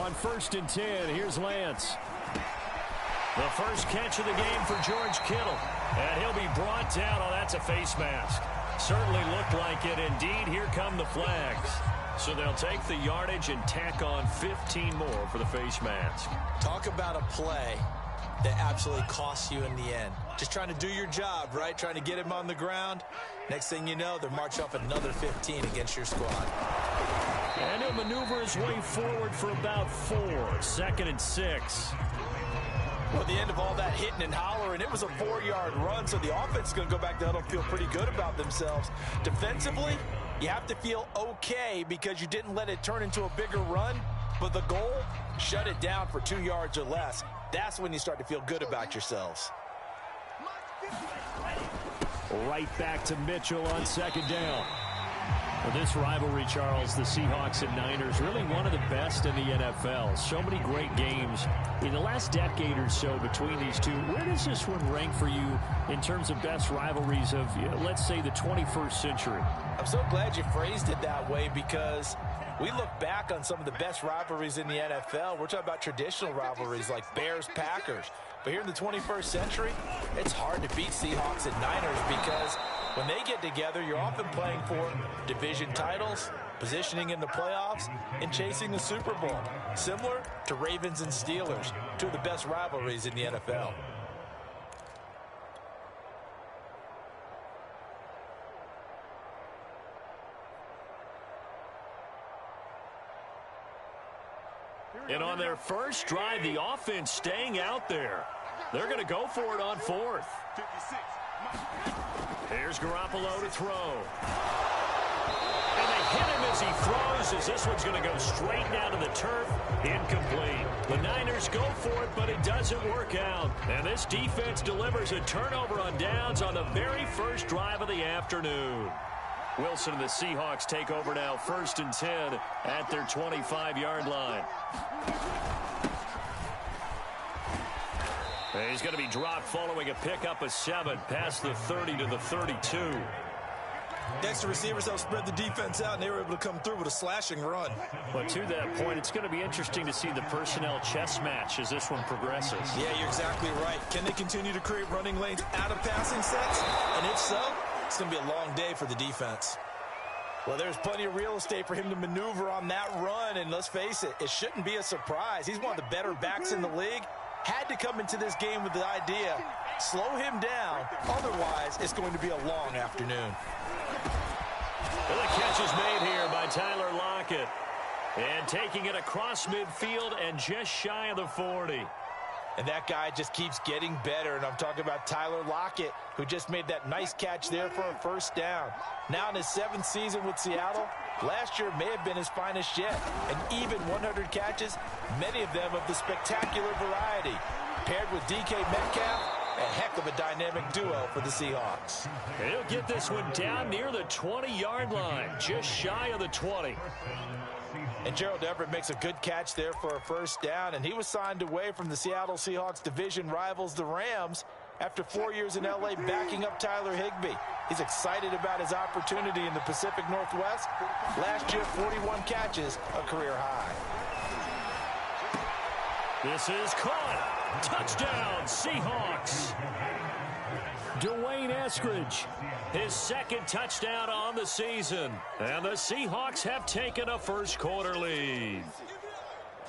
on 1st and 10. Here's Lance. The first catch of the game for George Kittle. And he'll be brought down. Oh, that's a face mask. Certainly looked like it. Indeed, here come the flags. So they'll take the yardage and tack on 15 more for the face mask. Talk about a play that absolutely costs you in the end. Just trying to do your job, right? Trying to get him on the ground. Next thing you know, they're marching off another 15 against your squad. And he'll maneuver his way forward for about 4. 2nd and 6. Well, at the end of all that hitting and hollering, it was a 4-yard run, so the offense is going to go back to huddle and feel pretty good about themselves. Defensively, you have to feel okay because you didn't let it turn into a bigger run, but the goal, shut it down for 2 yards or less. That's when you start to feel good about yourselves. Right back to Mitchell on 2nd down. Well, this rivalry, Charles, the Seahawks and Niners, really one of the best in the NFL. So many great games in the last decade or so between these two. Where does this one rank for you in terms of best rivalries of, let's say, the 21st century? I'm so glad you phrased it that way because we look back on some of the best rivalries in the NFL. We're talking about traditional rivalries like Bears-Packers. But here in the 21st century, it's hard to beat Seahawks and Niners because when they get together, you're often playing for division titles, positioning in the playoffs, and chasing the Super Bowl. Similar to Ravens and Steelers, two of the best rivalries in the NFL. And on their first drive, the offense staying out there. They're going to go for it on 4th. Here's Garoppolo to throw. And they hit him as he throws, as this one's going to go straight down to the turf. Incomplete. The Niners go for it, but it doesn't work out. And this defense delivers a turnover on downs on the very first drive of the afternoon. Wilson and the Seahawks take over now, 1st and 10 at their 25-yard line. He's going to be dropped following a pickup of 7 past the 30 to the 32. Next to receivers helped spread the defense out, and they were able to come through with a slashing run. But to that point, it's going to be interesting to see the personnel chess match as this one progresses. Yeah, you're exactly right. Can they continue to create running lanes out of passing sets? And if so, it's going to be a long day for the defense. Well, there's plenty of real estate for him to maneuver on that run, and let's face it, it shouldn't be a surprise. He's one of the better backs in the league. Had to come into this game with the idea, slow him down, otherwise it's going to be a long afternoon. Well, the catch is made here by Tyler Lockett. And taking it across midfield and just shy of the 40. And that guy just keeps getting better, and I'm talking about Tyler Lockett, who just made that nice catch there for a 1st down. Now in his 7th season with Seattle, last year may have been his finest yet. And even 100 catches, many of them of the spectacular variety. Paired with DK Metcalf, a heck of a dynamic duo for the Seahawks. And he'll get this one down near the 20-yard line, just shy of the 20. And Gerald Everett makes a good catch there for a 1st down, and he was signed away from the Seattle Seahawks division rivals, the Rams, after 4 years in L.A. backing up Tyler Higbee. He's excited about his opportunity in the Pacific Northwest. Last year, 41 catches, a career high. This is caught. Touchdown, Seahawks. Dwayne Eskridge, his 2nd touchdown on the season. And the Seahawks have taken a first-quarter lead.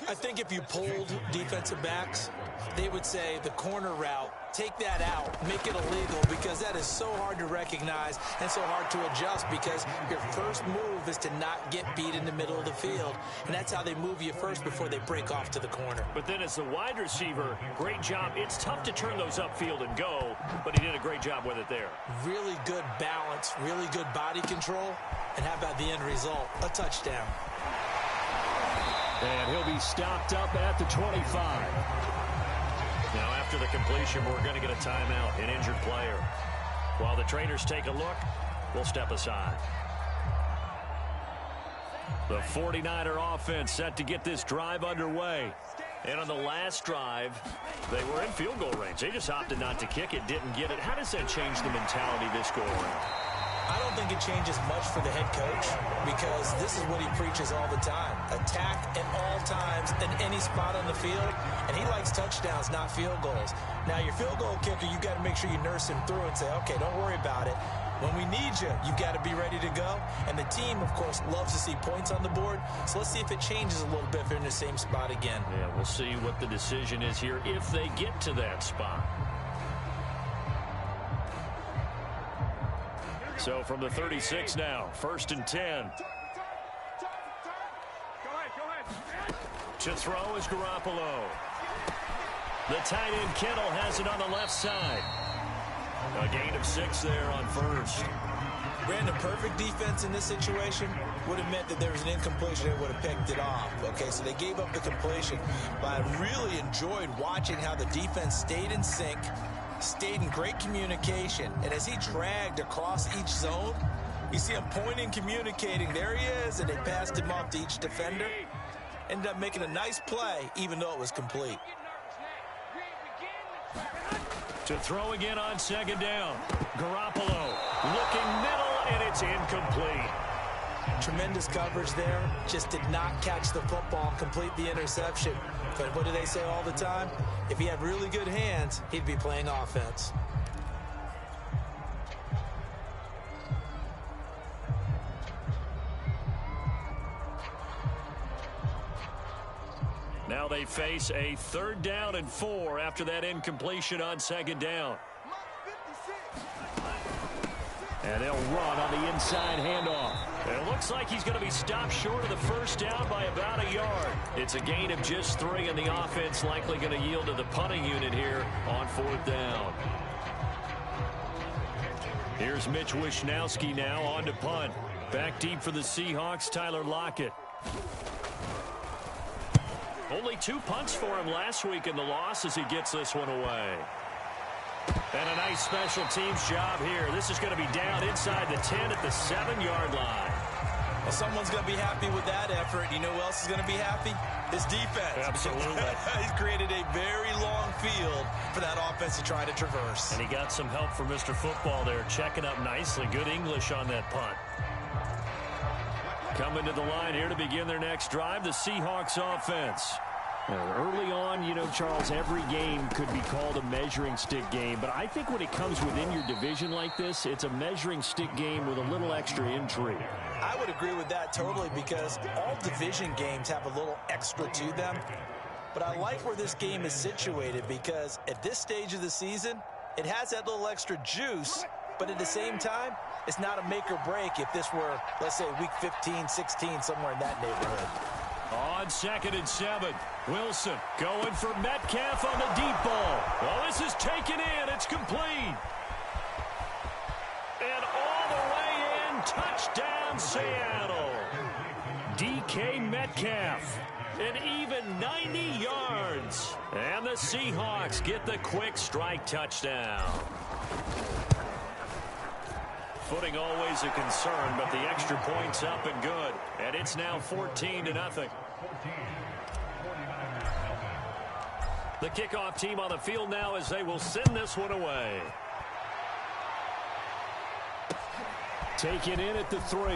I think if you polled defensive backs, they would say the corner route, take that out, make it illegal, because that is so hard to recognize and so hard to adjust because your first move is to not get beat in the middle of the field. And that's how they move you first before they break off to the corner. But then as the wide receiver, great job. It's tough to turn those upfield and go, but he did a great job with it there. Really good balance, really good body control. And how about the end result? A touchdown. And he'll be stopped up at the 25. Now, after the completion, we're going to get a timeout, an injured player. While the trainers take a look, we'll step aside. The 49er offense set to get this drive underway. And on the last drive, they were in field goal range. They just opted not to kick it, didn't get it. How does that change the mentality this go around? I don't think it changes much for the head coach because this is what he preaches all the time. Attack at all times in any spot on the field, and he likes touchdowns, not field goals. Now, your field goal kicker, you've got to make sure you nurse him through and say, okay, don't worry about it. When we need you, you've got to be ready to go. And the team, of course, loves to see points on the board. So let's see if it changes a little bit if they're in the same spot again. Yeah, we'll see what the decision is here if they get to that spot. So from the 36 now, 1st and 10. To throw is Garoppolo. The tight end Kittle has it on the left side. A gain of 6 there on first. Brandon, perfect defense in this situation would have meant that there was an incompletion and would have picked it off. Okay, so they gave up the completion. But I really enjoyed watching how the defense stayed in sync, stayed in great communication. And as he dragged across each zone, you see him pointing, communicating. There he is, and they passed him off to each defender. Ended up making a nice play, even though it was complete. To throw again on 2nd down. Garoppolo looking middle, and it's incomplete. Tremendous coverage there. Just did not catch the football and complete the interception. But what do they say all the time? If he had really good hands, he'd be playing offense. Now they face a 3rd down and 4 after that incompletion on 2nd down. And they'll run on the inside handoff. It looks like he's going to be stopped short of the 1st down by about a yard. It's a gain of just 3, and the offense likely going to yield to the punting unit here on 4th down. Here's Mitch Wishnowsky now on to punt. Back deep for the Seahawks, Tyler Lockett. Only 2 punts for him last week in the loss as he gets this one away. And a nice special teams job here. This is going to be down inside the 10 at the 7-yard line. Well, someone's going to be happy with that effort. You know who else is going to be happy? His defense. Absolutely. He's created a very long field for that offense to try to traverse. And he got some help from Mr. Football there, checking up nicely. Good English on that punt. Coming to the line here to begin their next drive, the Seahawks offense. Early on, you know, Charles, every game could be called a measuring stick game. But I think when it comes within your division like this, it's a measuring stick game with a little extra intrigue. I would agree with that totally because all division games have a little extra to them. But I like where this game is situated because at this stage of the season, it has that little extra juice. But at the same time, it's not a make or break if this were, let's say, week 15, 16, somewhere in that neighborhood. On 2nd and 7, Wilson going for Metcalf on the deep ball. Well, this is taken in. It's complete. And all the way in, touchdown Seattle. DK Metcalf, an even 90 yards. And the Seahawks get the quick strike touchdown. Footing always a concern, but the extra point's up and good. And it's now 14-0. The kickoff team on the field now as they will send this one away. Taken in at the 3.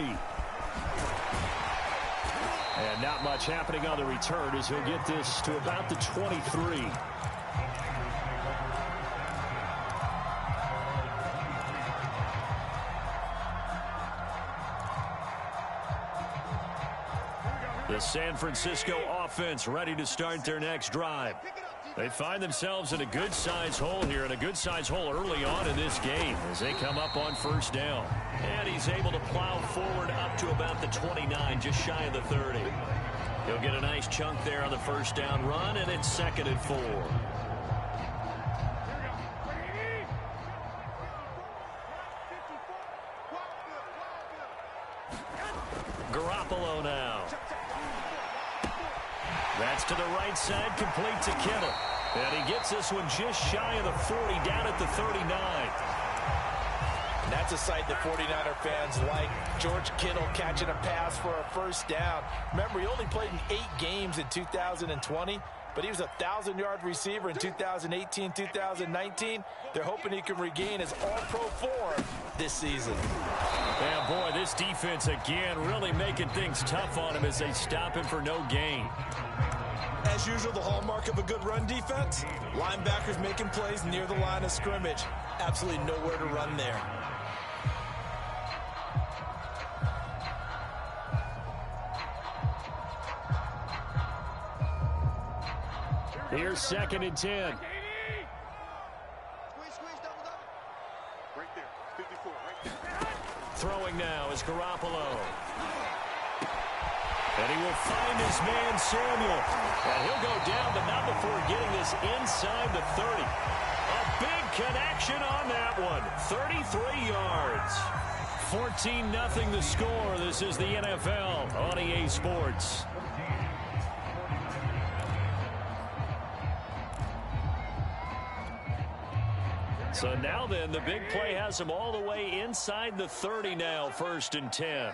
And not much happening on the return as he'll get this to about the 23. The San Francisco offense ready to start their next drive. They find themselves in a good-sized hole here, and a good-sized hole early on in this game as they come up on 1st down. And he's able to plow forward up to about the 29, just shy of the 30. He'll get a nice chunk there on the 1st down run, and it's 2nd and 4. Garoppolo now. That's to the right side, complete to Kittle. And he gets this one just shy of the 40, down at the 39. And that's a sight that 49er fans like. George Kittle catching a pass for a 1st down. Remember, he only played in 8 games in 2020, but he was a 1,000-yard receiver in 2018, 2019. They're hoping he can regain his all-pro form this season. Yeah, boy, this defense again really making things tough on him as they stop him for no gain. As usual, the hallmark of a good run defense, linebackers making plays near the line of scrimmage. Absolutely nowhere to run there. Here's 2nd and 10. Throwing now is Garoppolo. And he will find his man, Samuel. And he'll go down, but not before getting this inside the 30. A big connection on that one. 33 yards. 14-0 the score. This is the NFL on EA Sports. So now then, the big play has him all the way inside the 30 now, 1st and 10.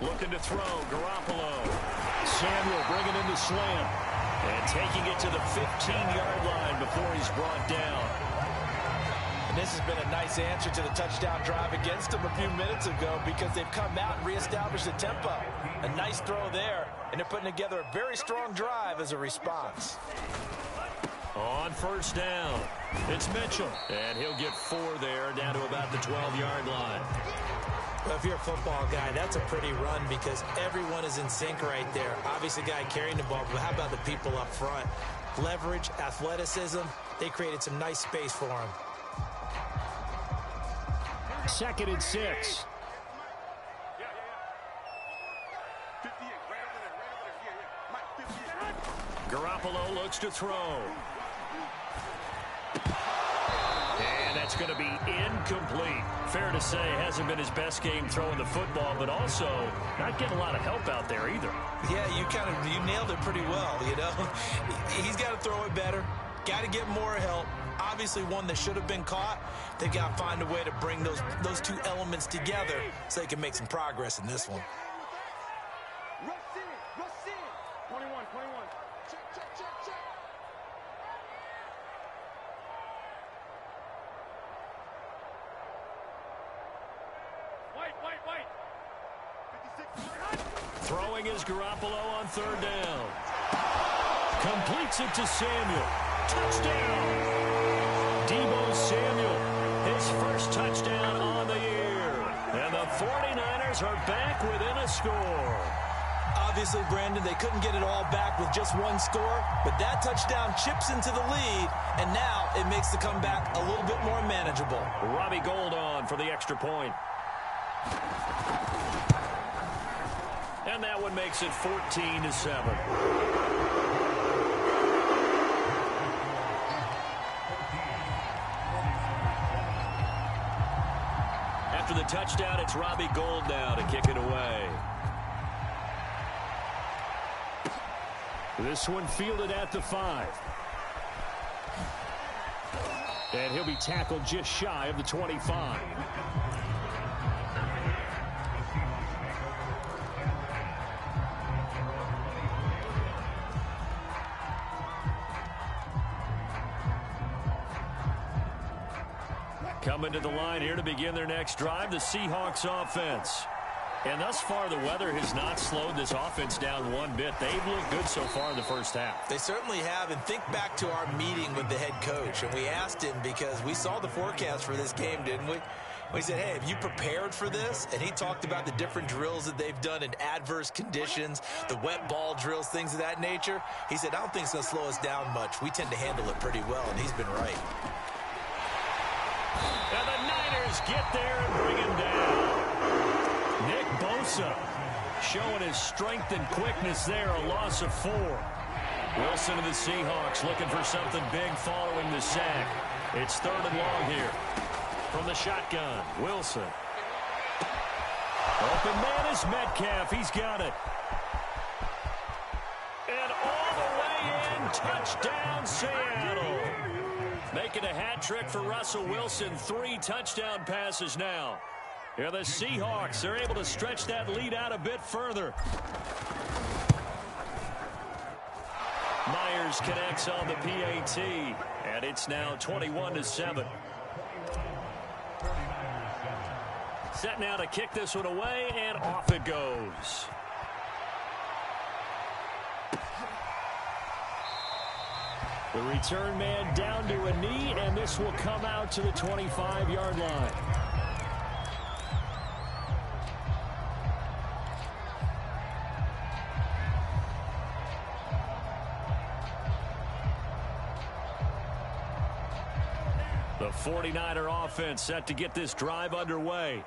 Looking to throw, Garoppolo. Samuel bringing in the slam. And taking it to the 15-yard line before he's brought down. And this has been a nice answer to the touchdown drive against them a few minutes ago because they've come out and reestablished the tempo. A nice throw there, and they're putting together a very strong drive as a response. On 1st down, it's Mitchell. And he'll get 4 there, down to about the 12-yard line. Well, if you're a football guy, that's a pretty run because everyone is in sync right there. Obviously, the guy carrying the ball, but how about the people up front? Leverage, athleticism, they created some nice space for him. 2nd and 6. Garoppolo looks to throw. And that's going to be incomplete. Fair to say, hasn't been his best game throwing the football, but also not getting a lot of help out there either. Yeah, you nailed it pretty well, you know. He's got to throw it better. Got to get more help. Obviously one that should have been caught. They've got to find a way to bring those two elements together so they can make some progress in this one. Rush in. 21. Check. White. 56. Throwing is Garoppolo on 3rd down. Completes it to Samuel. Touchdown! Deebo Samuel, his first touchdown on the year. And the 49ers are back within a score. Obviously, Brandon, they couldn't get it all back with just one score, but that touchdown chips into the lead, and now it makes the comeback a little bit more manageable. Robbie Gould on for the extra point. And that one makes it 14-7. After the touchdown, it's Robbie Gould now to kick it away. This one fielded at the 5. And he'll be tackled just shy of the 25. Coming to the line here to begin their next drive, the Seahawks offense. And thus far, the weather has not slowed this offense down one bit. They've looked good so far in the first half. They certainly have. And think back to our meeting with the head coach. And we asked him because we saw the forecast for this game, didn't we? We said, hey, have you prepared for this? And he talked about the different drills that they've done in adverse conditions, the wet ball drills, things of that nature. He said, I don't think it's going to slow us down much. We tend to handle it pretty well, and he's been right. And the Niners get there and bring him down. Nick Bosa showing his strength and quickness there, a loss of 4. Wilson of the Seahawks looking for something big following the sack. It's 3rd and long here. From the shotgun, Wilson. Open man is Metcalf. He's got it. And all the way in, touchdown Seattle. Making a hat trick for Russell Wilson. 3 touchdown passes now. Here the Seahawks are able to stretch that lead out a bit further. Myers connects on the PAT, and it's now 21-7. Set now to kick this one away, and off it goes. The return man down to a knee, and this will come out to the 25-yard line. The 49er offense set to get this drive underway.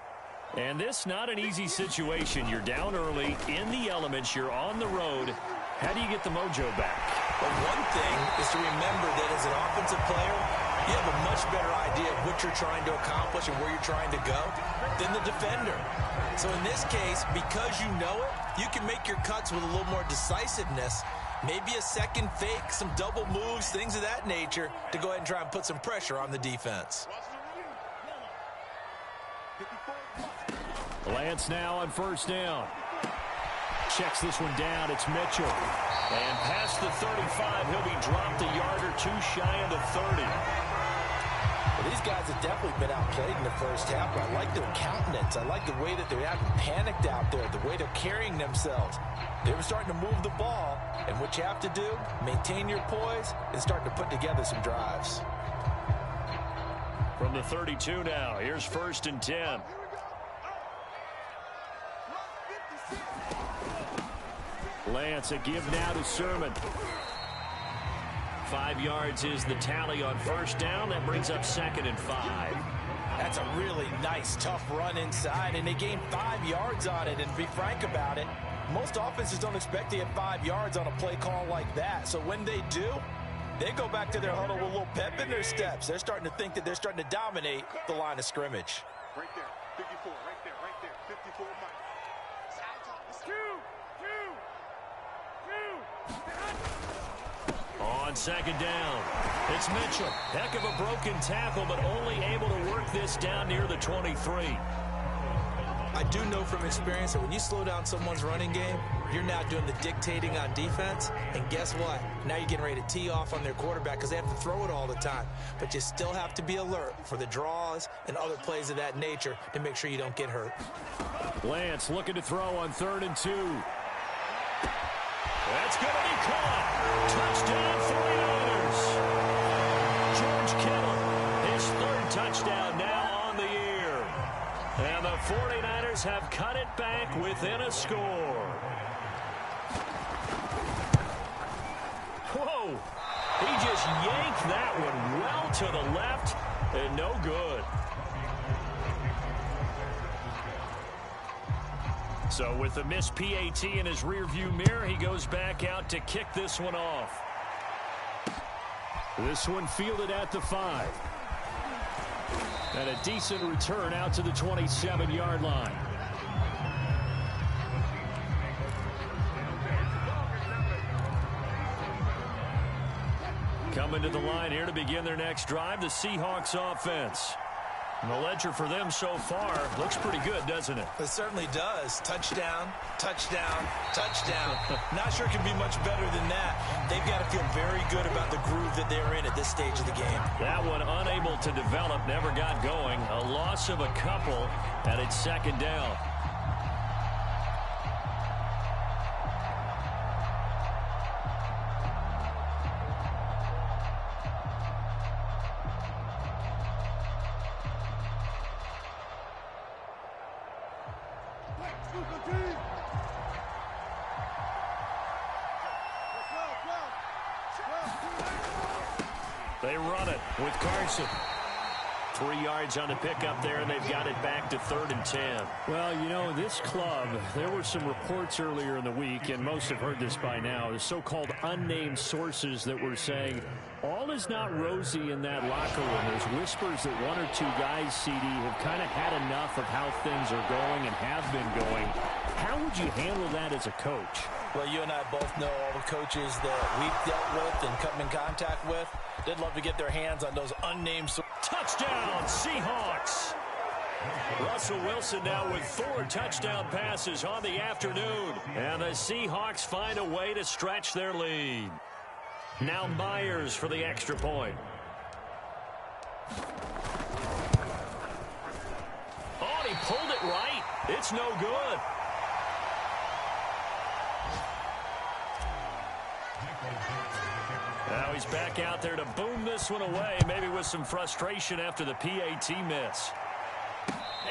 And this not an easy situation. You're down early, in the elements, you're on the road. How do you get the mojo back? Well, one thing is to remember that as an offensive player, you have a much better idea of what you're trying to accomplish and where you're trying to go than the defender. So in this case, because you know it, you can make your cuts with a little more decisiveness. Maybe a second fake, some double moves, things of that nature to go ahead and try and put some pressure on the defense. Lance now on first down. Checks this one down. It's Mitchell. And past the 35, he'll be dropped a yard or two shy of the 30. Well, these guys have definitely been outplayed in the first half, but I like their countenance. I like the way that they're acting panicked out there, the way they're carrying themselves. They were starting to move the ball, and what you have to do, maintain your poise, and start to put together some drives. From the 32 now, here's 1st and 10. Lance, a give now to Sermon. 5 yards is the tally on first down. That brings up 2nd and 5. That's a really nice, tough run inside, and they gained 5 yards on it. And to be frank about it, most offenses don't expect to get 5 yards on a play call like that. So when they do, they go back to their huddle with a little pep in their steps. They're starting to think that they're starting to dominate the line of scrimmage. Right there, 54, right there, 54 Mike. On 2nd down, it's Mitchell. Heck of a broken tackle, but only able to work this down near the 23. I do know from experience that when you slow down someone's running game, you're now doing the dictating on defense. And guess what? Now you're getting ready to tee off on their quarterback because they have to throw it all the time. But you still have to be alert for the draws and other plays of that nature to make sure you don't get hurt. Lance looking to throw on 3rd and 2. That's going to be caught. Touchdown 49ers. George Kittle, his 3rd touchdown now on the year. And the 49ers have cut it back within a score. Whoa. He just yanked that one well to the left and no good. So with the missed PAT in his rearview mirror, he goes back out to kick this one off. This one fielded at the 5. And a decent return out to the 27-yard line. Coming to the line here to begin their next drive, the Seahawks offense. And the ledger for them so far looks pretty good, doesn't it? It certainly does. Touchdown, touchdown, touchdown. Not sure it can be much better than that. They've got to feel very good about the groove that they're in at this stage of the game. That one unable to develop, never got going. A loss of a couple, and it's 2nd down. They run it with Carson. 3 yards on the pickup there, and they've got it back to 3rd and 10. Well, you know, this club, there were some reports earlier in the week, and most have heard this by now, the so-called unnamed sources that were saying all is not rosy in that locker room. There's whispers that 1 or 2 guys, CD, have kind of had enough of how things are going and have been going. How would you handle that as a coach? Well, you and I both know all the coaches that we've dealt with and come in contact with. They'd love to get their hands on those unnamed sources. Touchdown, Seahawks. Russell Wilson now with 4 touchdown passes on the afternoon. And the Seahawks find a way to stretch their lead. Now Myers for the extra point. Oh, he pulled it right. It's no good. Now he's back out there to boom this one away, maybe with some frustration after the PAT miss.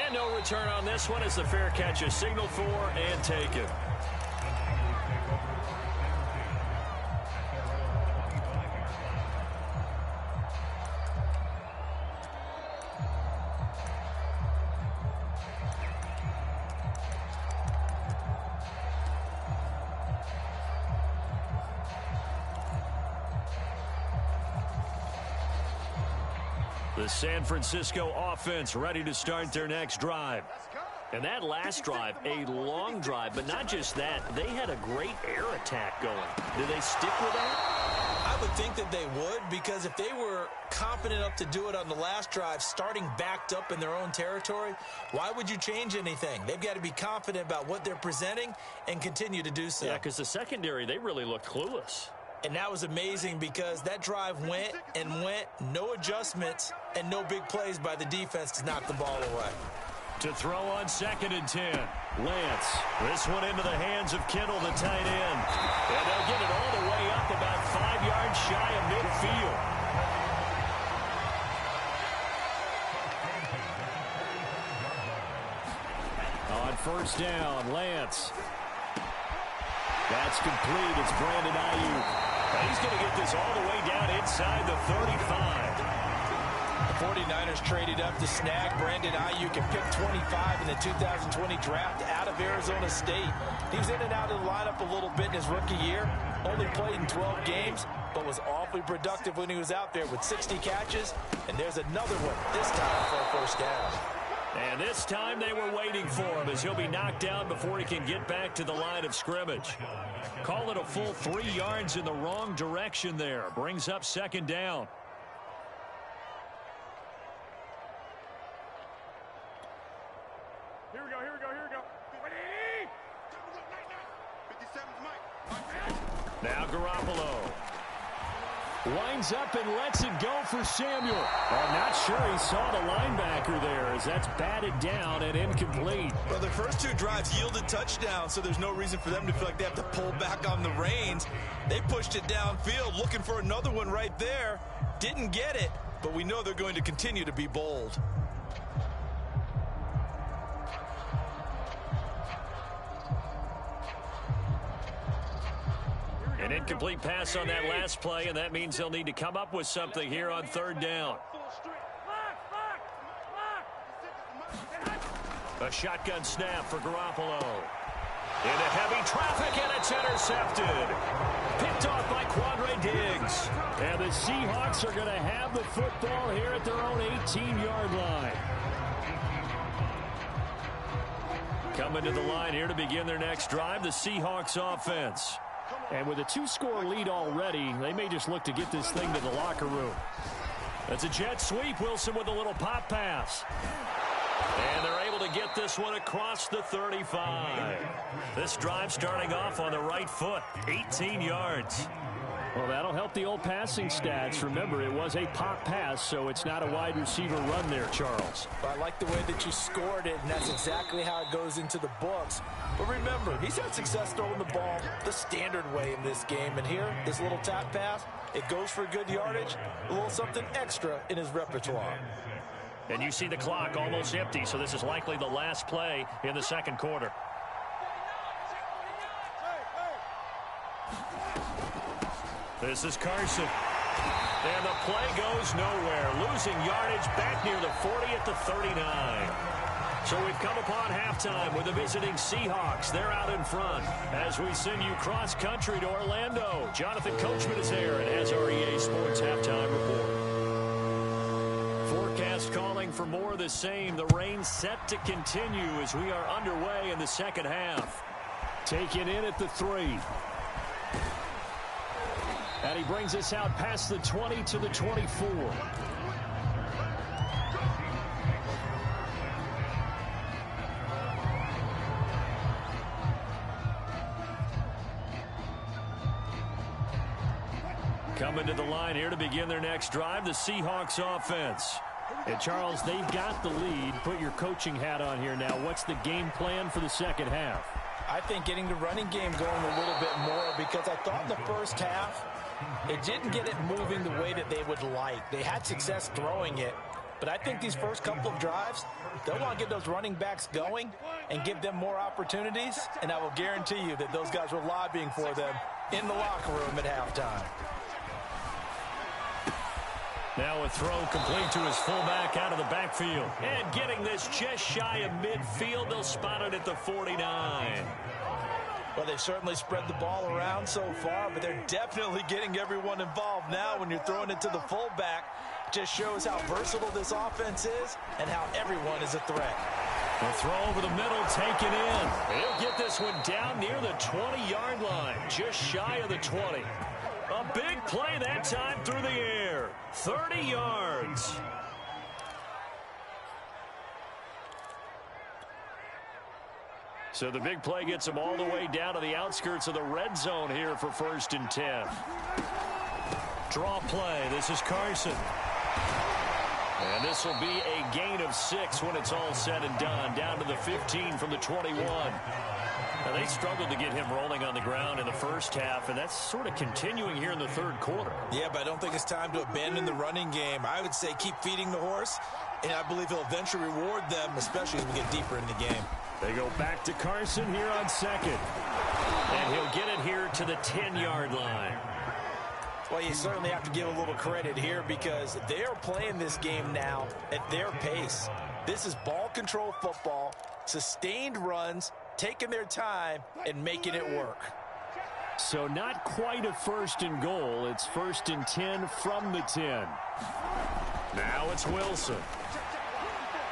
And no return on this one as the fair catch is signaled for and taken. The San Francisco offense ready to start their next drive. And that last drive, a long drive, but not just that. They had a great air attack going. Do they stick with that? I would think that they would, because if they were confident enough to do it on the last drive, starting backed up in their own territory, why would you change anything? They've got to be confident about what they're presenting and continue to do so. Yeah, because the secondary, they really looked clueless. And that was amazing because that drive went and went, no adjustments, and no big plays by the defense to knock the ball away. To throw on 2nd and 10. Lance. This one into the hands of Kittle, the tight end. And they'll get it all the way up about 5 yards shy of midfield. On 1st down, Lance. That's complete. It's Brandon Ayuk. And he's going to get this all the way down inside the 35. The 49ers traded up to snag Brandon Ayuk and pick 25 in the 2020 draft out of Arizona State. He was in and out of the lineup a little bit in his rookie year. Only played in 12 games, but was awfully productive when he was out there with 60 catches. And there's another one, this time for a 1st down. And this time they were waiting for him as he'll be knocked down before he can get back to the line of scrimmage. Call it a full 3 yards in the wrong direction there. Brings up 2nd down. Here we go, here we go, here we go. 57's Mike. Now Garoppolo. Winds up and lets it go for Samuel. I'm not sure he saw the linebacker there as that's batted down and incomplete. Well, their first 2 drives yielded touchdowns, so there's no reason for them to feel like they have to pull back on the reins. They pushed it downfield, looking for another one right there. Didn't get it, but we know they're going to continue to be bold. An incomplete pass on that last play, and that means they'll need to come up with something here on 3rd down. A shotgun snap for Garoppolo. Into heavy traffic, and it's intercepted. Picked off by Quandre Diggs. And the Seahawks are going to have the football here at their own 18-yard line. Coming to the line here to begin their next drive, the Seahawks offense. And with a 2-score lead already, they may just look to get this thing to the locker room. That's a jet sweep. Wilson with a little pop pass. And they're able to get this one across the 35. This drive starting off on the right foot, 18 yards. Well, that'll help the old passing stats. Remember, it was a pop pass, so it's not a wide receiver run there, Charles. I like the way that you scored it, and that's exactly how it goes into the books. But remember, he's had success throwing the ball the standard way in this game. And here, this little tap pass, it goes for good yardage, a little something extra in his repertoire. And you see the clock almost empty, so this is likely the last play in the 2nd quarter. This is Carson. And the play goes nowhere. Losing yardage back near the 40 at the 39. So we've come upon halftime with the visiting Seahawks. They're out in front as we send you cross-country to Orlando. Jonathan Coachman is there and has our EA Sports Halftime Report. Forecast calling for more of the same. The rain set to continue as we are underway in the 2nd half. Taken in at the 3. And he brings us out past the 20 to the 24. Coming to the line here to begin their next drive, the Seahawks offense. And Charles, they've got the lead. Put your coaching hat on here now. What's the game plan for the second half? I think getting the running game going a little bit more, because I thought in the first half it didn't get it moving the way that they would like. They had success throwing it, but I think these first couple of drives, they'll want to get those running backs going and give them more opportunities, and I will guarantee you that those guys were lobbying for them in the locker room at halftime. Now a throw complete to his fullback out of the backfield. And getting this just shy of midfield, they'll spot it at the 49. Well, they've certainly spread the ball around so far, but they're definitely getting everyone involved now when you're throwing it to the fullback. Just shows how versatile this offense is and how everyone is a threat. A throw over the middle, taken in. He'll get this one down near the 20-yard line, just shy of the 20. A big play that time through the air. 30 yards. So the big play gets him all the way down to the outskirts of the red zone here for 1st and 10. Draw play. This is Carson. And this will be a gain of 6 when it's all said and done. Down to the 15 from the 21. Now, they struggled to get him rolling on the ground in the first half, and that's sort of continuing here in the third quarter. Yeah, but I don't think it's time to abandon the running game. I would say keep feeding the horse, and I believe he'll eventually reward them, especially as we get deeper in the game. They go back to Carson here on second. And he'll get it here to the 10-yard line. Well, you certainly have to give a little credit here because they are playing this game now at their pace. This is ball control football, sustained runs, taking their time and making it work. So not quite a 1st and goal. It's 1st and 10 from the 10. Now it's Wilson.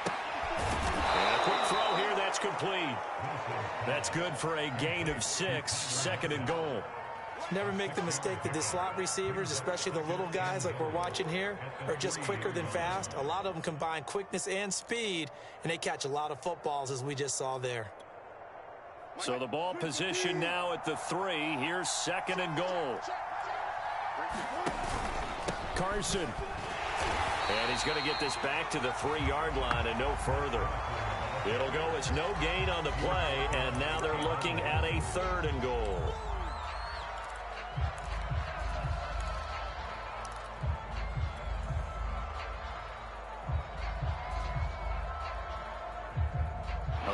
And a quick throw here, that's complete. That's good for a gain of 6, 2nd and goal. Never make the mistake that the slot receivers, especially the little guys like we're watching here, are just quicker than fast. A lot of them combine quickness and speed, and they catch a lot of footballs as we just saw there. So the ball position now at the 3. Here's 2nd and goal. Carson. And he's going to get this back to the 3-yard line and no further. It'll go as no gain on the play, and now they're looking at a 3rd and goal.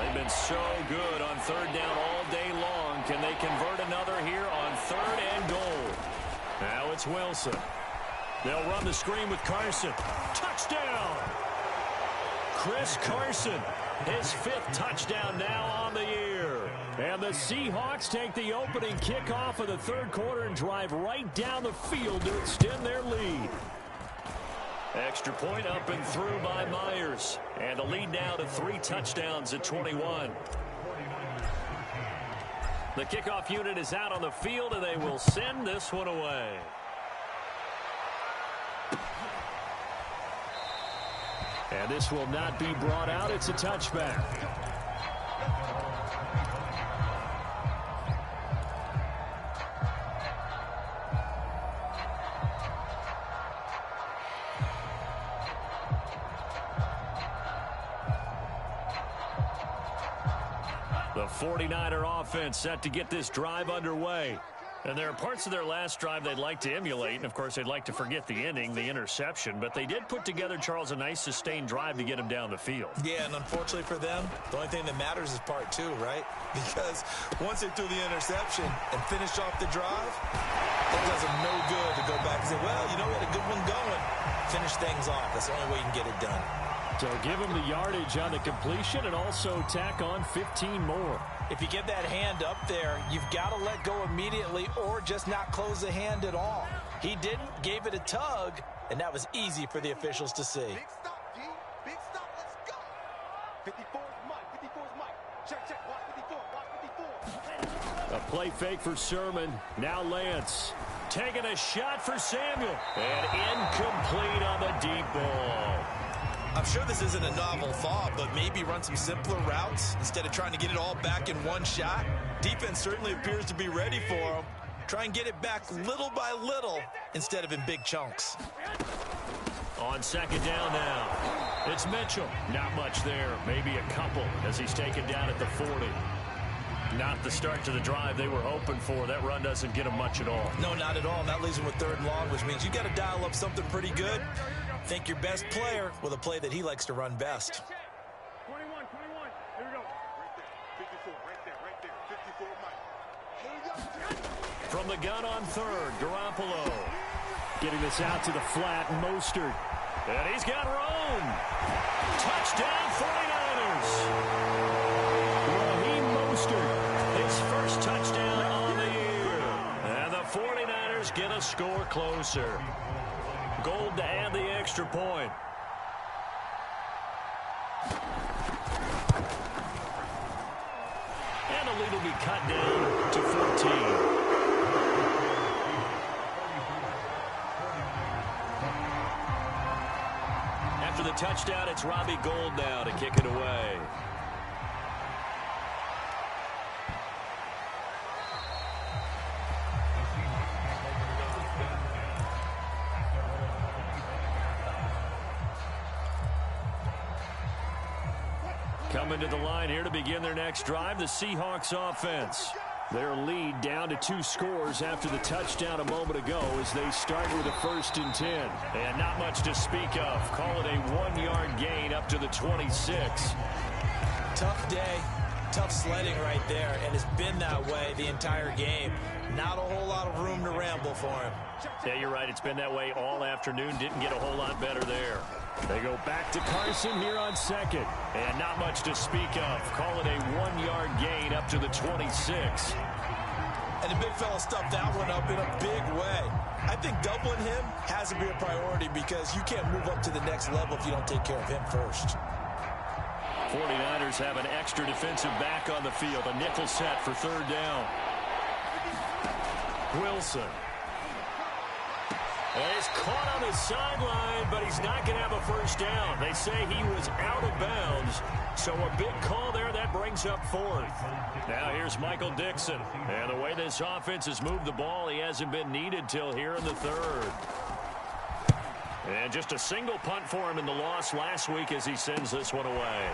They've been so good on 3rd down all day long. Can they convert another here on 3rd and goal? Now it's Wilson. They'll run the screen with Carson. Touchdown! Chris Carson, his 5th touchdown now on the year. And the Seahawks take the opening kickoff of the 3rd quarter and drive right down the field to extend their lead. Extra point up and through by Myers. And the lead now to 3 touchdowns at 21. The kickoff unit is out on the field, and they will send this one away. And this will not be brought out. It's a touchback. The 49er offense set to get this drive underway. And there are parts of their last drive they'd like to emulate. And, of course, they'd like to forget the ending, the interception. But they did put together, Charles, a nice sustained drive to get him down the field. Yeah, and unfortunately for them, the only thing that matters is part 2, right? Because once they threw the interception and finished off the drive, that does them no good to go back and say, well, you know, we had a good one going. Finish things off. That's the only way you can get it done. So give him the yardage on the completion and also tack on 15 more. If you get that hand up there, you've got to let go immediately or just not close the hand at all. He didn't, gave it a tug, and that was easy for the officials to see. Big stop, G. Big stop. Let's go. 54 is Mike. 54 is Mike. Check. Watch 54. Watch 54. A play fake for Sermon. Now Lance. Taking a shot for Samuel. And incomplete on the deep ball. I'm sure this isn't a novel thought, but maybe run some simpler routes instead of trying to get it all back in one shot. Defense certainly appears to be ready for him, Try and get it back little by little instead of in big chunks. On second down now, it's Mitchell. Not much there, maybe a couple as he's taken down at the 40. Not the start to the drive they were hoping for. That run doesn't get them much at all. No, not at all. And that leaves them with third and long, which means you got to dial up something pretty good. Think your best player with a play that he likes to run best. 21, here we go. Right there, 54, right there, 54, Mike. From the gun on third, Garoppolo. Getting this out to the flat, Mostert. And he's got room. Touchdown, 49ers. Raheem Mostert. His first touchdown on the year. And the 49ers get a score closer. Gold to add the extra point. And the lead will be cut down to 14. After the touchdown, it's Robbie Gould now to kick it away. Coming to the line here to begin their next drive, the Seahawks offense. Their lead down to 2 scores after the touchdown a moment ago as they start with a 1st and 10. And not much to speak of. Call it a 1-yard gain up to the 26. Tough day, tough sledding right there, and it's been that way the entire game. Not a whole lot of room to ramble for him. Yeah, you're right. It's been that way all afternoon. Didn't get a whole lot better there. They go back to Carson here on second. And not much to speak of. Call it a 1-yard gain up to the 26. And the big fella stuffed that one up in a big way. I think doubling him has to be a priority because you can't move up to the next level if you don't take care of him first. 49ers have an extra defensive back on the field. A nickel set for third down. Wilson. And he's caught on his sideline, but he's not going to have a first down. They say he was out of bounds, so a big call there. That brings up 4th. Now here's Michael Dixon. And the way this offense has moved the ball, he hasn't been needed till here in the 3rd. And just a single punt for him in the loss last week as he sends this one away.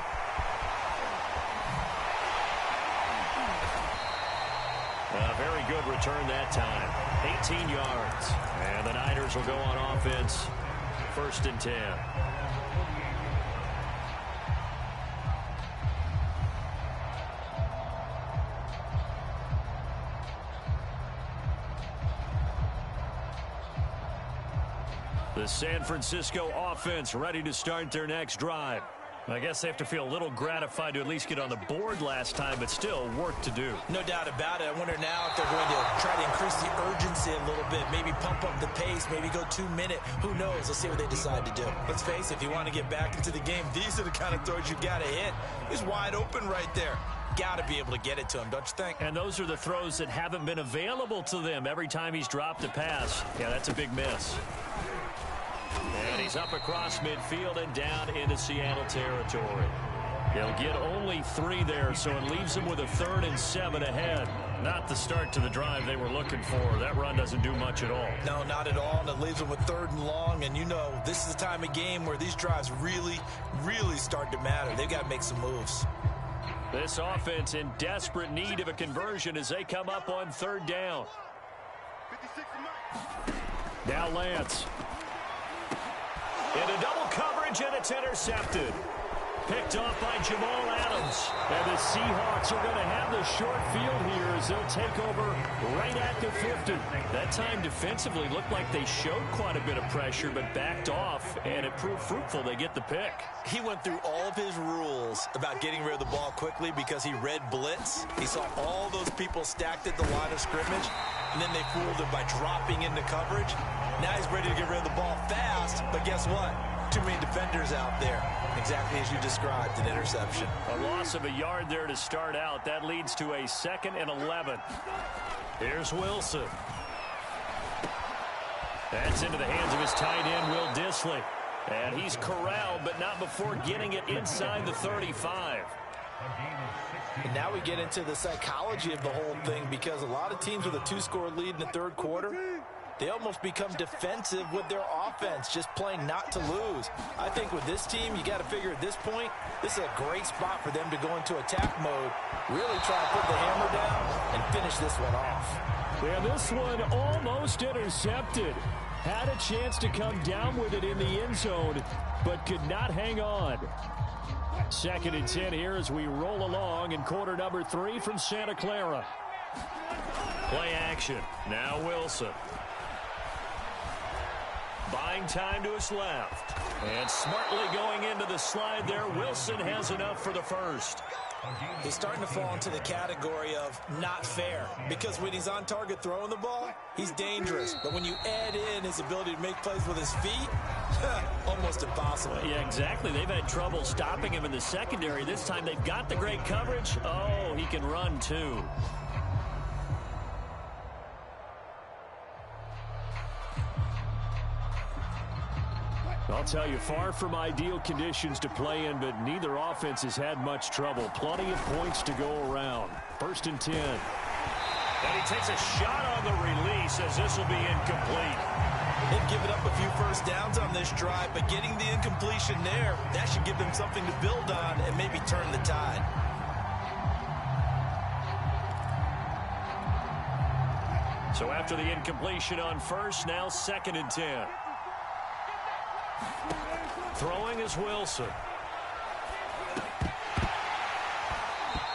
A very good return that time. 18 yards. And the Niners will go on offense. 1st and 10. The San Francisco offense ready to start their next drive. I guess they have to feel a little gratified to at least get on the board last time, but still work to do. No doubt about it. I wonder now if they're going to try to increase the urgency a little bit, maybe pump up the pace, maybe go 2-minute. Who knows? Let's see what they decide to do. Let's face it, if you want to get back into the game, these are the kind of throws you got to hit. He's wide open right there. Got to be able to get it to him, don't you think? And those are the throws that haven't been available to them every time he's dropped a pass. Yeah, that's a big miss. And he's up across midfield and down into Seattle territory. He'll get only 3 there, so it leaves him with a 3rd and 7 ahead. Not the start to the drive they were looking for. That run doesn't do much at all. No, not at all, and it leaves them with 3rd and long. And you know, this is the time of game where these drives really, really start to matter. They've got to make some moves. This offense in desperate need of a conversion as they come up on 3rd down. 56 Mike. Now Lance. Into double coverage, and it's intercepted. Picked off by Jamal Adams. And the Seahawks are going to have the short field here as they'll take over right at the 50. That time defensively looked like they showed quite a bit of pressure, but backed off, and it proved fruitful. They get the pick. He went through all of his rules about getting rid of the ball quickly because he read blitz. He saw all those people stacked at the line of scrimmage, and then they fooled him by dropping into coverage. Now he's ready to get rid of the ball fast, but guess what? Too many defenders out there. Exactly as you described, an interception. A loss of a yard there to start out. That leads to a 2nd and 11. Here's Wilson. That's into the hands of his tight end, Will Dissly. And he's corralled, but not before getting it inside the 35. And now we get into the psychology of the whole thing, because a lot of teams with a 2-score lead in the third quarter, they almost become defensive with their offense, just playing not to lose. I think with this team, you got to figure at this point, this is a great spot for them to go into attack mode, really try to put the hammer down and finish this one off. Yeah, this one almost intercepted. Had a chance to come down with it in the end zone, but could not hang on. 2nd and 10 here as we roll along in quarter number 3 from Santa Clara. Play action. Now Wilson. Buying time to his left. And smartly going into the slide there. Wilson has enough for the first. He's starting to fall into the category of not fair, because when he's on target throwing the ball, he's dangerous. But when you add in his ability to make plays with his feet, almost impossible. Yeah, exactly. They've had trouble stopping him in the secondary. This time they've got the great coverage. Oh, he can run too. I'll tell you, far from ideal conditions to play in, but neither offense has had much trouble. Plenty of points to go around. 1st and 10. And he takes a shot on the release as this will be incomplete. They've given up a few first downs on this drive, but getting the incompletion there, that should give them something to build on and maybe turn the tide. So after the incompletion on first, now 2nd and 10. Throwing is Wilson.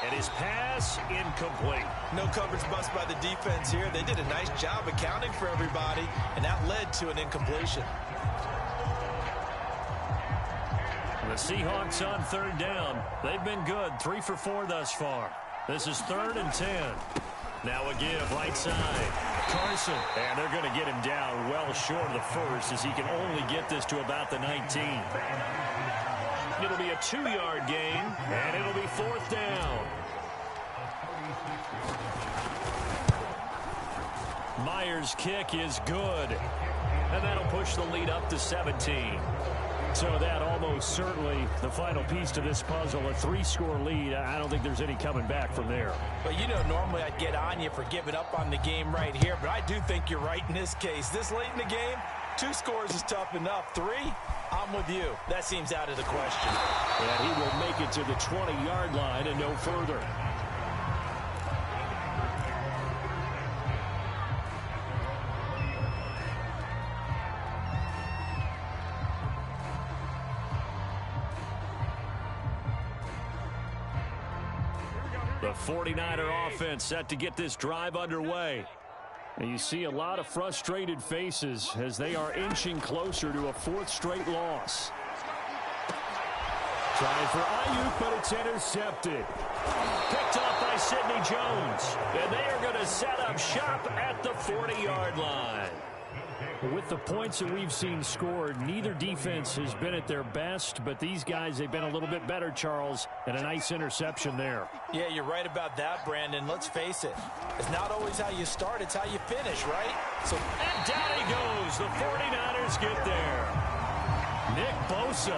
And his pass incomplete. No coverage bust by the defense here. They did a nice job accounting for everybody, and that led to an incompletion. The Seahawks on 3rd down. They've been good. 3 for 4 thus far. This is 3rd and 10. Now a give right side. Carson. And they're going to get him down well short of the first, as he can only get this to about the 19. It'll be a 2-yard gain, and it'll be 4th down. Myers' kick is good. And that'll push the lead up to 17. So that almost certainly the final piece to this puzzle, a 3-score lead. I don't think there's any coming back from there. But you know, normally I'd get on you for giving up on the game right here, but I do think you're right in this case. This late in the game, 2 scores is tough enough. 3, I'm with you. That seems out of the question. And he will make it to the 20-yard line and no further. The 49er offense set to get this drive underway. And you see a lot of frustrated faces as they are inching closer to a 4th straight loss. Trying for Ayuk, but it's intercepted. Picked off by Sidney Jones. And they are going to set up shop at the 40-yard line. With the points that we've seen scored, neither defense has been at their best, but these guys, they've been a little bit better, Charles, and a nice interception there. Yeah, you're right about that, Brandon. Let's face it. It's not always how you start, it's how you finish, right? So, and down he goes. The 49ers get there. Nick Bosa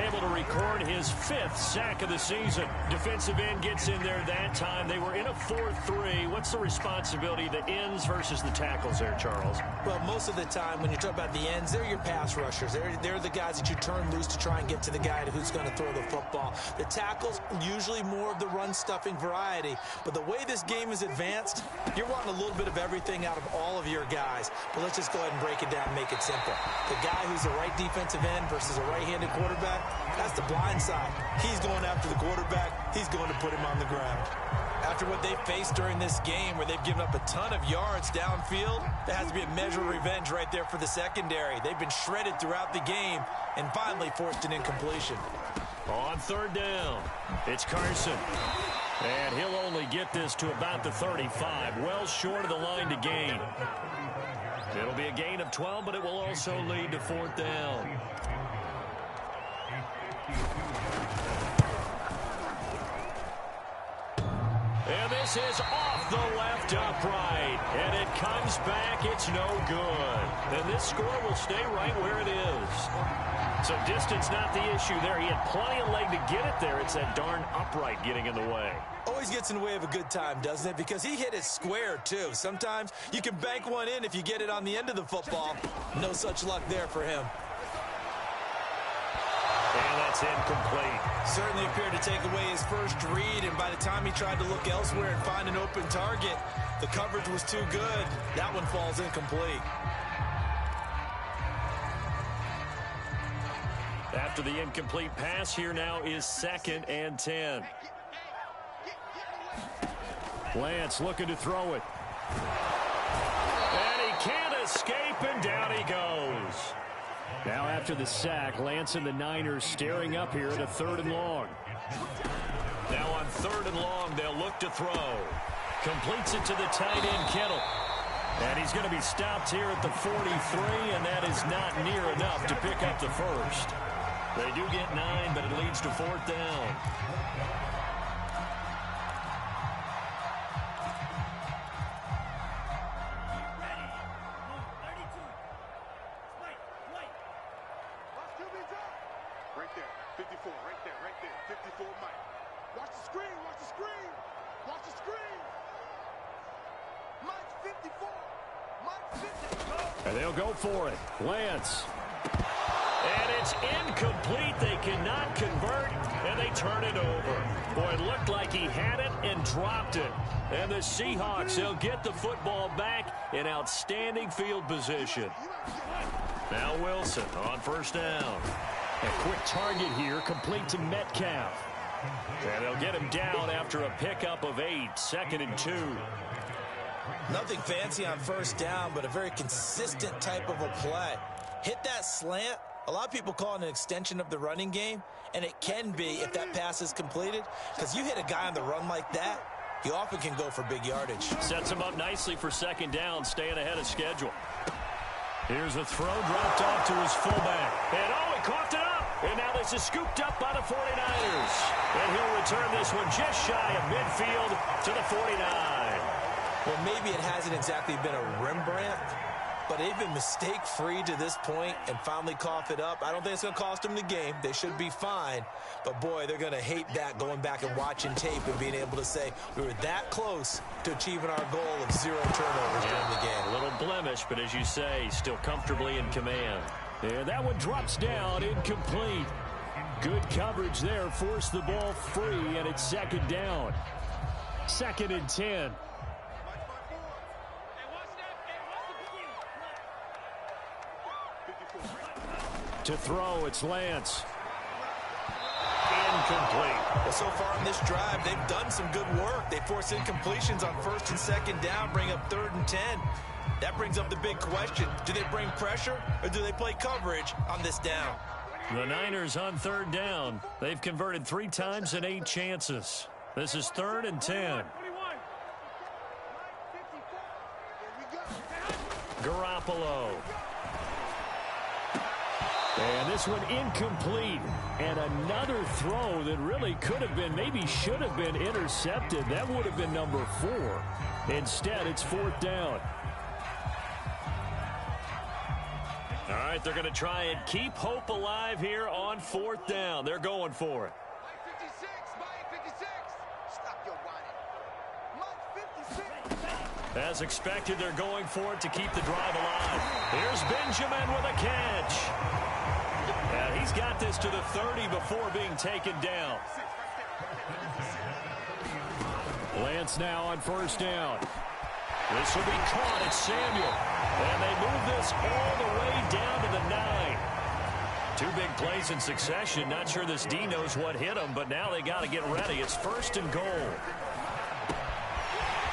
able to record his 5th sack of the season. Defensive end gets in there that time. They were in a 4-3. What's the responsibility of the ends versus the tackles there, Charles? Well, most of the time when you talk about the ends, they're your pass rushers. They're the guys that you turn loose to try and get to the guy who's going to throw the football. The tackles, usually more of the run-stuffing variety. But the way this game is advanced, you're wanting a little bit of everything out of all of your guys. But let's just go ahead and break it down and make it simple. The guy who's the right defensive end versus a right-handed quarterback, that's the blind side. He's going after the quarterback. He's going to put him on the ground. After what they faced during this game, where they've given up a ton of yards downfield, there has to be a measure of revenge right there for the secondary. They've been shredded throughout the game and finally forced an incompletion. On 3rd down, it's Carson. And he'll only get this to about the 35, well short of the line to gain. It'll be a gain of 12, but it will also lead to 4th down. And this is off the left upright. And it comes back. It's no good. And this score will stay right where it is. So distance not the issue there. He had plenty of leg to get it there. It's that darn upright getting in the way. Always gets in the way of a good time, doesn't it? Because he hit it square, too. Sometimes you can bank one in if you get it on the end of the football. No such luck there for him. And that's incomplete. Certainly appeared to take away his first read, and by the time he tried to look elsewhere and find an open target, the coverage was too good. That one falls incomplete. After the incomplete pass, here now is 2nd and 10. Lance looking to throw it. And he can't escape, and down he goes. Now after the sack, Lance and the Niners staring up here at a 3rd and long. Now on 3rd and long, they'll look to throw. Completes it to the tight end, Kittle. And he's going to be stopped here at the 43, and that is not near enough to pick up the first. They do get 9, but it leads to 4th down. Right there, 54, right there, 54, Mike. Watch the screen, watch the screen, watch the screen. Mike 54, Mike 54. And they'll go for it. Lance. And it's incomplete. They cannot convert, and they turn it over. Boy, it looked like he had it and dropped it. And the Seahawks, they'll get the football back in outstanding field position. Now Wilson on 1st down. A quick target here, complete to Metcalf. And they'll get him down after a pickup of 8, 2nd and 2. Nothing fancy on 1st down, but a very consistent type of a play. Hit that slant. A lot of people call it an extension of the running game, and it can be if that pass is completed, because you hit a guy on the run like that, he often can go for big yardage. Sets him up nicely for 2nd down, staying ahead of schedule. Here's a throw dropped off to his fullback. And he coughed it up. And now this is scooped up by the 49ers. And he'll return this one just shy of midfield to the 49. Well, maybe it hasn't exactly been a Rembrandt, but they've been mistake-free to this point and finally cough it up. I don't think it's going to cost them the game. They should be fine. But, boy, they're going to hate that, going back and watching tape and being able to say we were that close to achieving our goal of 0 turnovers during the game. A little blemish, but as you say, still comfortably in command. Yeah, that one drops down, incomplete. Good coverage there, forced the ball free, and it's 2nd down. 2nd and 10. To throw, it's Lance. Incomplete. Well, so far in this drive, they've done some good work. They force incompletions on 1st and 2nd down, bring up 3rd and 10. That brings up the big question. Do they bring pressure or do they play coverage on this down? The Niners on 3rd down. They've converted 3 times and 8 chances. This is 3rd and 10. Garoppolo. And this one incomplete. And another throw that really could have been, maybe should have been intercepted. That would have been number 4. Instead, it's 4th down. All right, they're going to try and keep hope alive here on 4th down. They're going for it. Mike 56, Mike 56. Stop your whining. Mike 56. As expected, they're going for it to keep the drive alive. Here's Benjamin with a catch. And he's got this to the 30 before being taken down. Lance now on 1st down. This will be caught. It's Samuel. And they move this all the way down to the 9. 2 big plays in succession. Not sure this D knows what hit him, but now they got to get ready. It's 1st and goal.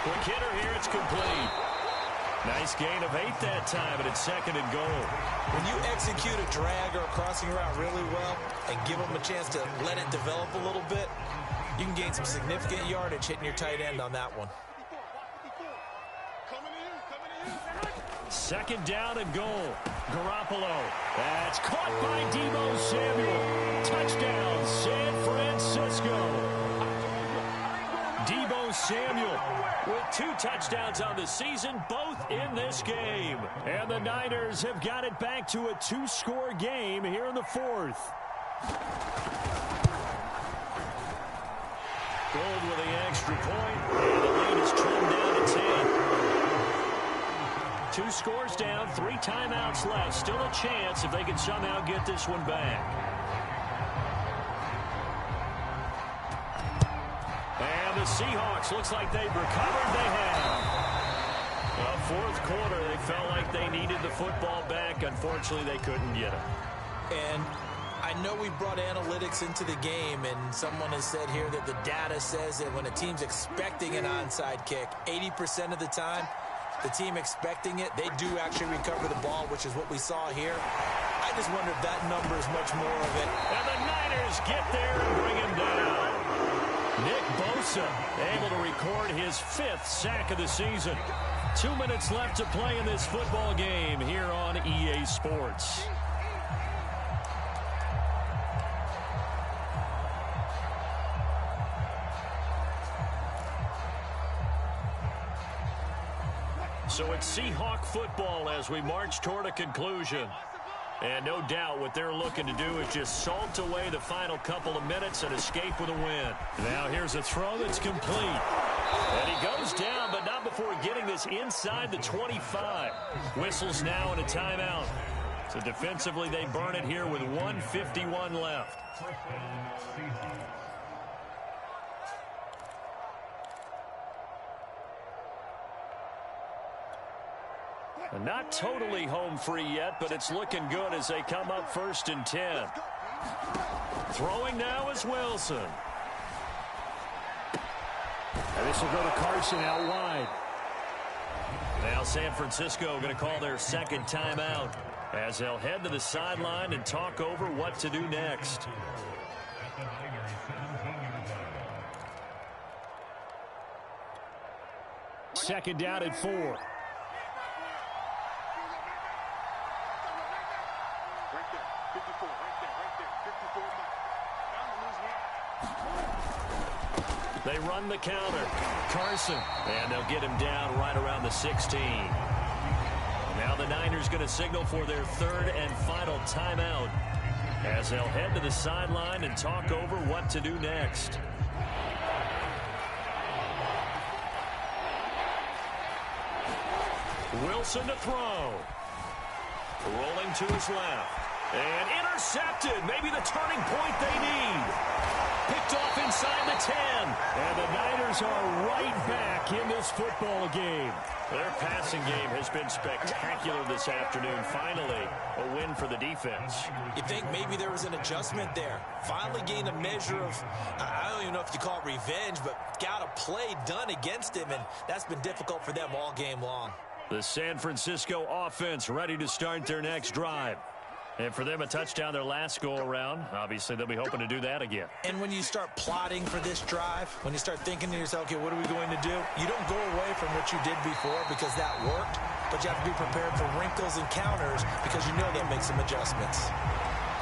Quick hitter here. It's complete. Nice gain of 8 that time, and it's 2nd and goal. When you execute a drag or a crossing route really well and give them a chance to let it develop a little bit, you can gain some significant yardage hitting your tight end on that one. 2nd down and goal. Garoppolo. That's caught by Deebo Samuel. Touchdown, San Francisco. Deebo Samuel with 2 touchdowns on the season, both in this game. And the Niners have got it back to a 2-score game here in the 4th. Gold with the extra point, and the lead is trimmed down to 10. 2 scores down, 3 timeouts left. Still a chance if they can somehow get this one back. And the Seahawks, looks like they've recovered. They have. Well, 4th quarter, they felt like they needed the football back. Unfortunately, they couldn't get it. And I know we brought analytics into the game, and someone has said here that the data says that when a team's expecting an onside kick, 80% of the time, the team expecting it, they do actually recover the ball, which is what we saw here. I just wonder if that number is much more of it. And the Niners get there and bring him down. Nick Bosa able to record his 5th sack of the season. 2 minutes left to play in this football game here on EA Sports. So it's Seahawk football as we march toward a conclusion. And no doubt what they're looking to do is just salt away the final couple of minutes and escape with a win. Now here's a throw that's complete. And he goes down, but not before getting this inside the 25. Whistles now in a timeout. So defensively they burn it here with 1:51 left. Not totally home free yet, but it's looking good as they come up 1st and 10. Throwing now is Wilson. And this will go to Carson out wide. Now San Francisco going to call their 2nd timeout as they'll head to the sideline and talk over what to do next. Second down at 4. They run the counter. Carson. And they'll get him down right around the 16. Now the Niners going to signal for their 3rd and final timeout as they'll head to the sideline and talk over what to do next. Wilson to throw. Rolling to his left. And intercepted. Maybe the turning point they need. Picked off inside the 10. And the Niners are right back in this football game. Their passing game has been spectacular this afternoon. Finally, a win for the defense. You think maybe there was an adjustment there. Finally gained a measure of, I don't even know if you call it revenge, but got a play done against him, and that's been difficult for them all game long. The San Francisco offense ready to start their next drive. And for them, a touchdown their last go-around. Obviously, they'll be hoping to do that again. And when you start plotting for this drive, when you start thinking to yourself, okay, what are we going to do? You don't go away from what you did before because that worked, but you have to be prepared for wrinkles and counters because you know they'll make some adjustments.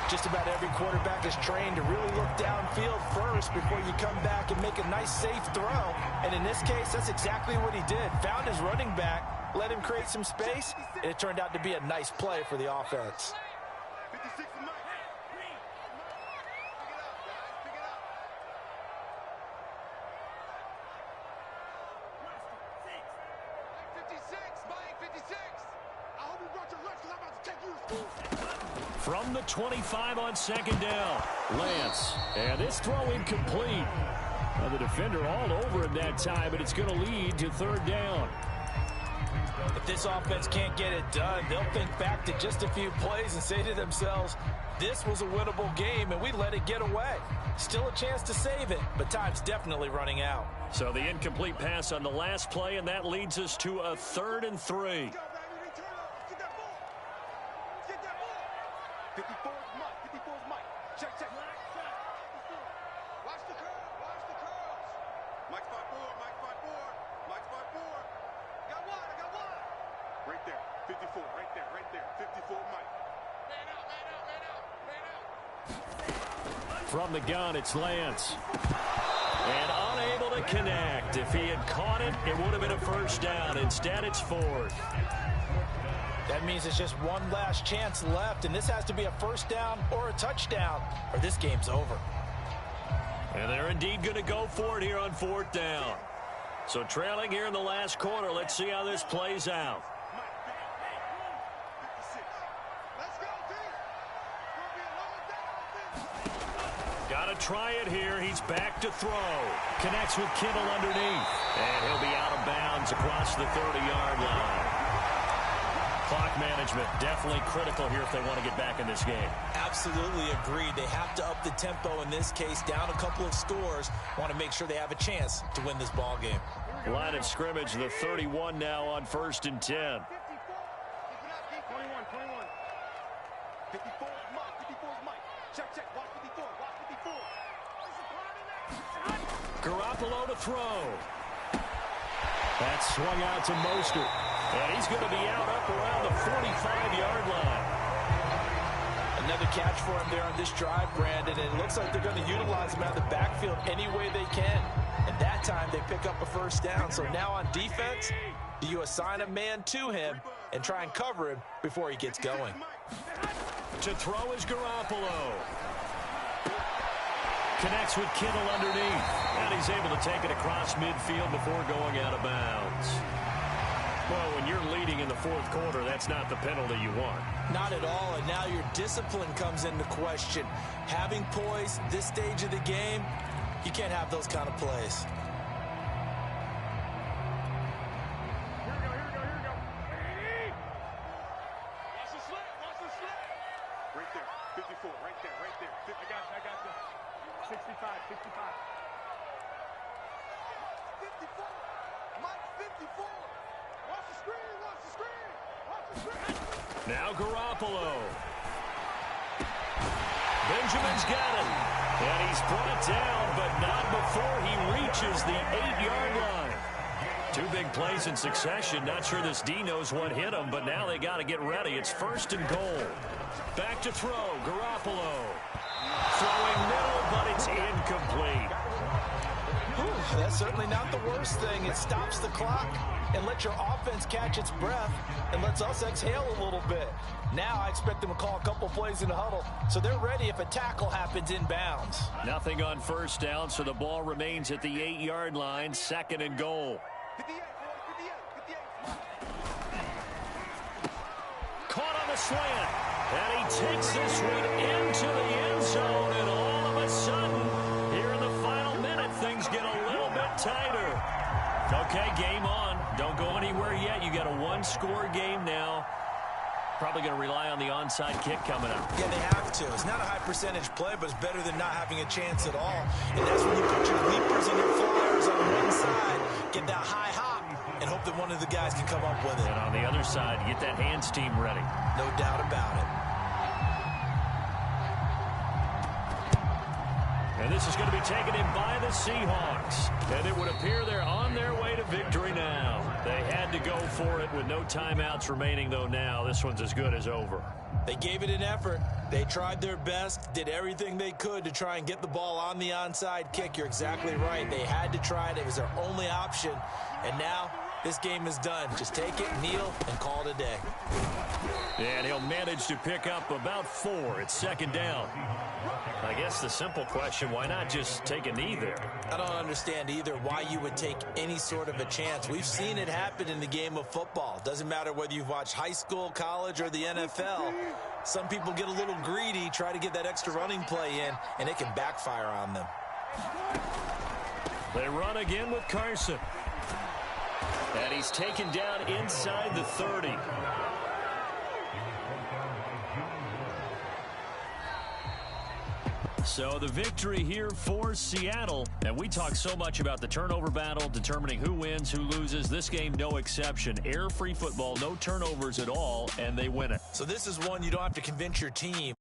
Just about every quarterback is trained to really look downfield first before you come back and make a nice, safe throw. And in this case, that's exactly what he did. Found his running back, let him create some space, and it turned out to be a nice play for the offense. 56 and Mike. Pick it up, guys. Pick it up. 56, Mike, 56. I hope you brought your lunch because I'm about to take you to school. From the 25 on 2nd down, Lance. And this throw incomplete. The defender all over him that time, but it's going to lead to 3rd down. If this offense can't get it done, they'll think back to just a few plays and say to themselves, this was a winnable game and we let it get away. Still a chance to save it, but time's definitely running out. So the incomplete pass on the last play, and that leads us to a 3rd and 3. Go, baby. Return up. Get that ball. Get that ball. 54 is Mike. 54 is Mike. Check, check. Watch the curl. Watch the curls. Mike 5-4. Mike 5-4. Mike 5-4. Got one. I got one. Right there. 54. Right there. Right there. 54 Mike. Man out. Man out. Man out. Man out. From the gun, it's Lance. And unable to connect. If he had caught it, it would have been a first down. Instead, it's fourth. That means it's just one last chance left, and this has to be a first down or a touchdown, or this game's over. And they're indeed going to go for it here on fourth down. So trailing here in the last quarter, let's see how this plays out. Got to try it here. He's back to throw. Connects with Kittle underneath. And he'll be out of bounds across the 30-yard line. Clock management definitely critical here if they want to get back in this game. Absolutely agreed. They have to up the tempo in this case, down a couple of scores. Want to make sure they have a chance to win this ball game. Line of scrimmage, the 31 now on 1st and 10. 21. 54 is Mike. 54 is Mike. Check. Watch 54. Watch 54. Garoppolo to throw. That's swung out to Mostert. And he's going to be out up around the 45-yard line. Another catch for him there on this drive, Brandon, and it looks like they're going to utilize him out of the backfield any way they can. And that time they pick up a first down. So now on defense, do you assign a man to him and try and cover him before he gets going? To throw is Garoppolo. Connects with Kittle underneath. And he's able to take it across midfield before going out of bounds. Well, when you're leading in the fourth quarter, that's not the penalty you want. Not at all, and now your discipline comes into question. Having poise this stage of the game, you can't have those kind of plays. Here we go. Watch the slip. Right there. 54. Right there. I got you. 65. 54. Mike 54. Watch the screen. Now Garoppolo. Benjamin's got him. And he's brought down, but not before he reaches the 8-yard line. Two big plays in succession. Not sure this D knows what hit him, but now they got to get ready. It's 1st and goal. Back to throw. Garoppolo. Throwing middle, but it's incomplete. Whew, that's certainly not the worst thing. It stops the clock and lets your offense catch its breath and lets us exhale a little bit. Now I expect them to call a couple plays in the huddle, so they're ready if a tackle happens inbounds. Nothing on first down, so the ball remains at the 8-yard line, 2nd and goal. 58. Caught on the slant, and he takes this one into the end zone, and all of a sudden, here in the final minute, things get a little bit tighter. Okay, game on. Don't go anywhere yet. You got a one-score game now. Probably going to rely on the onside kick coming up. Yeah, they have to. It's not a high percentage play, but it's better than not having a chance at all. And that's when you put your leapers and your flyers on one side, get that high hop, and hope that one of the guys can come up with it. And on the other side, get that hands team ready. No doubt about it. And this is going to be taken in by the Seahawks. And it would appear they're on their way to victory now. They had to go for it with no timeouts remaining, though now this one's as good as over. They gave it an effort. They tried their best, did everything they could to try and get the ball on the onside kick. You're exactly right. They had to try it. It was their only option. And now this game is done. Just take it, kneel, and call it a day. And he'll manage to pick up about 4. It's 2nd down. I guess the simple question, why not just take a knee there? I don't understand either why you would take any sort of a chance. We've seen it happen in the game of football. Doesn't matter whether you've watched high school, college, or the NFL. Some people get a little greedy, try to get that extra running play in, and it can backfire on them. They run again with Carson. And he's taken down inside the 30. So the victory here for Seattle. And we talk so much about the turnover battle, determining who wins, who loses. This game, no exception. Air-free football, no turnovers at all, and they win it. So this is one you don't have to convince your team.